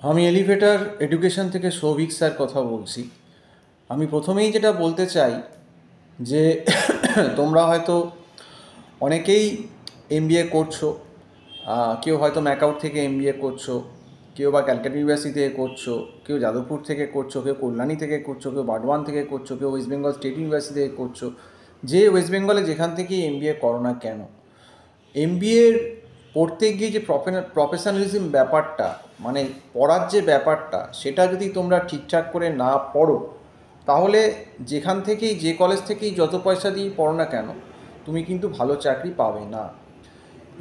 আমি elevator education থেকে Souvik sir কথা বলছি। আমি প্রথমেই যেটা বলতে চাই যে তোমরা হয়তো অনেকেই এমবিএ করছো, কেউ হয়তো ম্যাকআউট থেকে এমবিএ করছো, কেউ বা ক্যালকাটা ইউনিভার্সিটি থেকে করছো, কেউ যাদবপুর থেকে করছো, কেউ কল্যাণী থেকে করছো, কেউ বার্ডওয়ান থেকে করছো, কেউ ওয়েস্ট বেঙ্গল স্টেট ইউনিভার্সিটি থেকে করছো। যে ওয়েস্ট বেঙ্গলে যেখান থেকেই এমবিএ করো না কেন, এমবিএর পড়তে গিয়ে যে প্রফেশনালিজম ব্যাপারটা, মানে পড়ার যে ব্যাপারটা, সেটা যদি তোমরা ঠিকঠাক করে না পড়ো, তাহলে যেখান থেকেই যে কলেজ থেকেই যত পয়সা দিয়ে পড়ো না কেন, তুমি কিন্তু ভালো চাকরি পাবে না।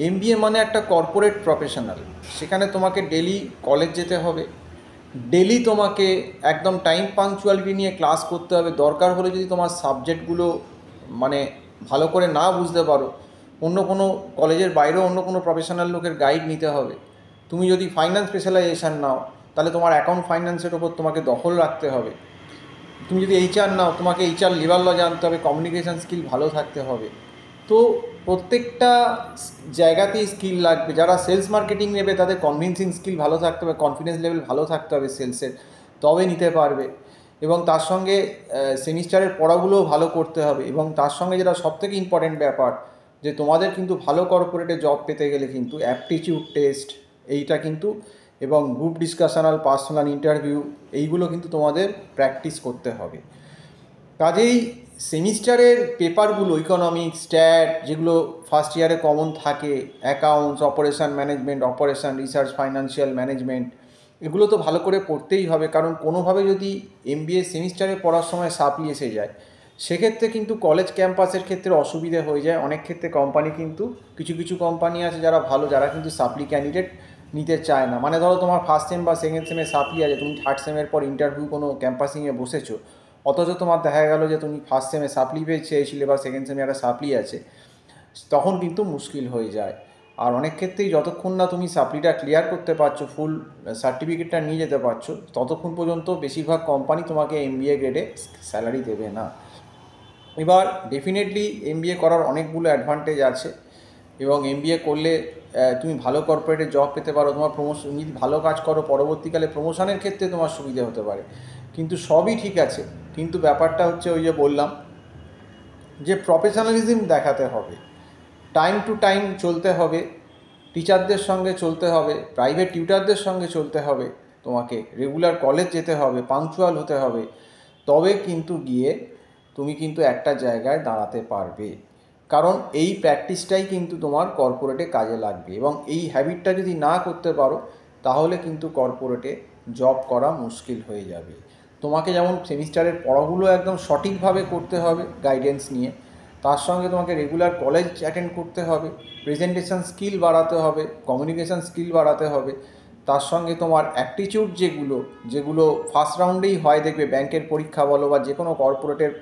এমবিএ মানে একটা কর্পোরেট প্রফেশনাল, সেখানে তোমাকে ডেলি কলেজ যেতে হবে, ডেলি তোমাকে একদম টাইম পাংচুয়ালিটি নিয়ে ক্লাস করতে হবে। দরকার হলে যদি তোমার সাবজেক্টগুলো মানে ভালো করে না বুঝতে পারো, অন্য কোনো কলেজের বাইরেও অন্য কোনো প্রফেশনাল লোকের গাইড নিতে হবে। তুমি যদি ফাইন্যান্স স্পেশালাইজেশান নাও, তাহলে তোমার অ্যাকাউন্ট ফাইন্যান্সের ওপর তোমাকে দখল রাখতে হবে। তুমি যদি এইচআর নাও, তোমাকে এইচআর লিভার ল জানতে হবে, কমিউনিকেশান স্কিল ভালো থাকতে হবে। তো প্রত্যেকটা জায়গাতেই স্কিল লাগবে। যারা সেলস মার্কেটিং নেবে, তাদের কনভিন্সিং স্কিল ভালো থাকতে হবে, কনফিডেন্স লেভেল ভালো থাকতে হবে সেলসের, তবে নিতে পারবে। এবং তার সঙ্গে সেমিস্টারের পড়াগুলোও ভালো করতে হবে। এবং তার সঙ্গে যেটা সবথেকে ইম্পর্টেন্ট ব্যাপার, যে তোমাদের কিন্তু ভালো কর্পোরেটে জব পেতে গেলে কিন্তু অ্যাপটিটিউড টেস্ট এইটা কিন্তু, এবং গ্রুপ ডিসকাশনাল, পার্সোনাল ইন্টারভিউ, এইগুলো কিন্তু তোমাদের প্র্যাকটিস করতে হবে। কাজেই সেমিস্টারের পেপারগুলো, ইকোনমিক্স, স্ট্যাট, যেগুলো ফার্স্ট ইয়ারে কমন থাকে, accounts, operation management, operation research, financial management, এগুলো তো ভালো করে পড়তেই হবে। কারণ কোনোভাবে যদি এমবিএ সেমিস্টারে পড়ার সময় সাপ্লি এসে যায়, সেক্ষেত্রে কিন্তু কলেজ ক্যাম্পাসের ক্ষেত্রে অসুবিধে হয়ে যায়। অনেক ক্ষেত্রে কোম্পানি কিন্তু, কিছু কিছু কোম্পানি আছে যারা ভালো, যারা কিন্তু সাপ্লি ক্যান্ডিডেট নিতে চায় না। মানে ধরো তোমার ফার্স্ট সেম বা সেকেন্ড সেমে সাপ্লি আছে, তুমি থার্ড সেমের পর ইন্টারভিউ কোনো ক্যাম্পাসিংয়ে বসেছো, অথচ তোমার দেখা গেল যে তুমি ফার্স্ট সেমে সাপ্লি চেয়েছিলে বা সেকেন্ড সেমে একটা সাপ্লি আছে, তখন কিন্তু মুশকিল হয়ে যায়। আর অনেক ক্ষেত্রেই যতক্ষণ না তুমি সাপ্লিটা ক্লিয়ার করতে পারছো, ফুল সার্টিফিকেটটা নিয়ে যেতে পারছো, ততক্ষণ পর্যন্ত বেশিরভাগ কোম্পানি তোমাকে এমবিএ গ্রেডে স্যালারি দেবে না। এবার ডেফিনেটলি এমবিএ করার অনেকগুলো অ্যাডভান্টেজ আছে, এবং এমবিএ করলে তুমি ভালো কর্পোরেটে জব পেতে পারো। তোমার প্রমোশন, যদি ভালো কাজ করো, পরবর্তীকালে প্রমোশনের ক্ষেত্রে তোমার সুবিধা হতে পারে। কিন্তু সবই ঠিক আছে, কিন্তু ব্যাপারটা হচ্ছে ওই যে বললাম, যে প্রফেশনালিজম দেখাতে হবে, টাইম টু টাইম চলতে হবে, টিচারদের সঙ্গে চলতে হবে, প্রাইভেট টিউটারদের সঙ্গে চলতে হবে, তোমাকে রেগুলার কলেজ যেতে হবে, পাংচুয়াল হতে হবে, তবে কিন্তু গিয়ে তুমি কিন্তু একটা জায়গায় দাঁড়াতে পারবে। কারণ এই প্র্যাকটিসটাই কিন্তু তোমার কর্পোরেটে কাজে লাগবে। এবং এই হ্যাবিটটা যদি না করতে পারো, তাহলে কিন্তু কর্পোরেটে জব করা মুশকিল হয়ে যাবে। তোমাকে যেমন সেমিস্টারের পড়াগুলো একদম সঠিকভাবে করতে হবে গাইডেন্স নিয়ে, তার সঙ্গে তোমাকে রেগুলার কলেজ অ্যাটেন্ড করতে হবে, প্রেজেন্টেশন স্কিল বাড়াতে হবে, কমিউনিকেশান স্কিল বাড়াতে হবে। তার সঙ্গে তোমার অ্যাপটিটিউড যেগুলো ফার্স্ট রাউন্ডেই হয়, দেখবে ব্যাংকের পরীক্ষা বলো বা যে কোনো কর্পোরেটের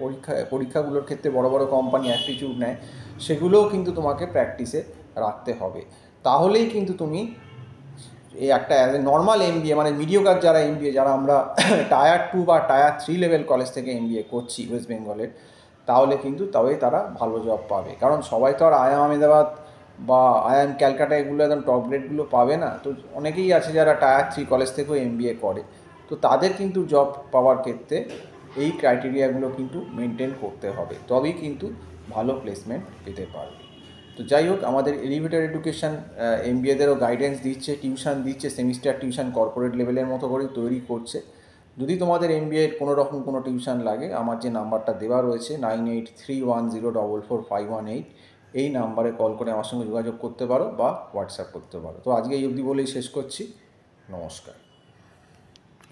পরীক্ষাগুলোর ক্ষেত্রে বড় বড় কোম্পানি অ্যাপটিটিউড নেয়, সেগুলোও কিন্তু তোমাকে প্র্যাকটিসে রাখতে হবে। তাহলেই কিন্তু তুমি এই একটা অ্যাজ এ নর্মাল এমবিএ, মানে মিডিওকার যারা এমবিএ, যারা আমরা টায়ার 2 বা টায়ার 3 লেভেল কলেজ থেকে এমবিএ করছি ওয়েস্ট বেঙ্গলের, তাহলে কিন্তু তবেই তারা ভালো জব পাবে। কারণ সবাই তো আর আইআইএম আহমেদাবাদ বা আইআইএম ক্যালকাটা এগুলো একদম টপ গ্রেডগুলো পাবে না। তো অনেকেই আছে যারা টায়ার 3 কলেজ থেকেও এমবিএ করে, তো তাদের কিন্তু জব পাওয়ার ক্ষেত্রে এই ক্রাইটেরিয়াগুলো কিন্তু মেনটেন করতে হবে, তবেই কিন্তু ভালো প্লেসমেন্ট পেতে পারবে। তো যাই হোক, আমাদের এলিভেটর এডুকেশান এমবিএদেরও গাইডেন্স দিচ্ছে, টিউশন দিচ্ছে, সেমিস্টার টিউশন কর্পোরেট লেভেলের মতো করে তৈরি করছে। যদি তোমাদের এমবিএর কোনো রকম কোনো টিউশন লাগে, আমার যে নাম্বারটা দেওয়া রয়েছে 9831044518, এই নাম্বারে কল করে আমার সঙ্গে যোগাযোগ করতে পারো বা হোয়াটসঅ্যাপ করতে পারো। তো আজকে এই অবধি বলেই শেষ করছি। নমস্কার।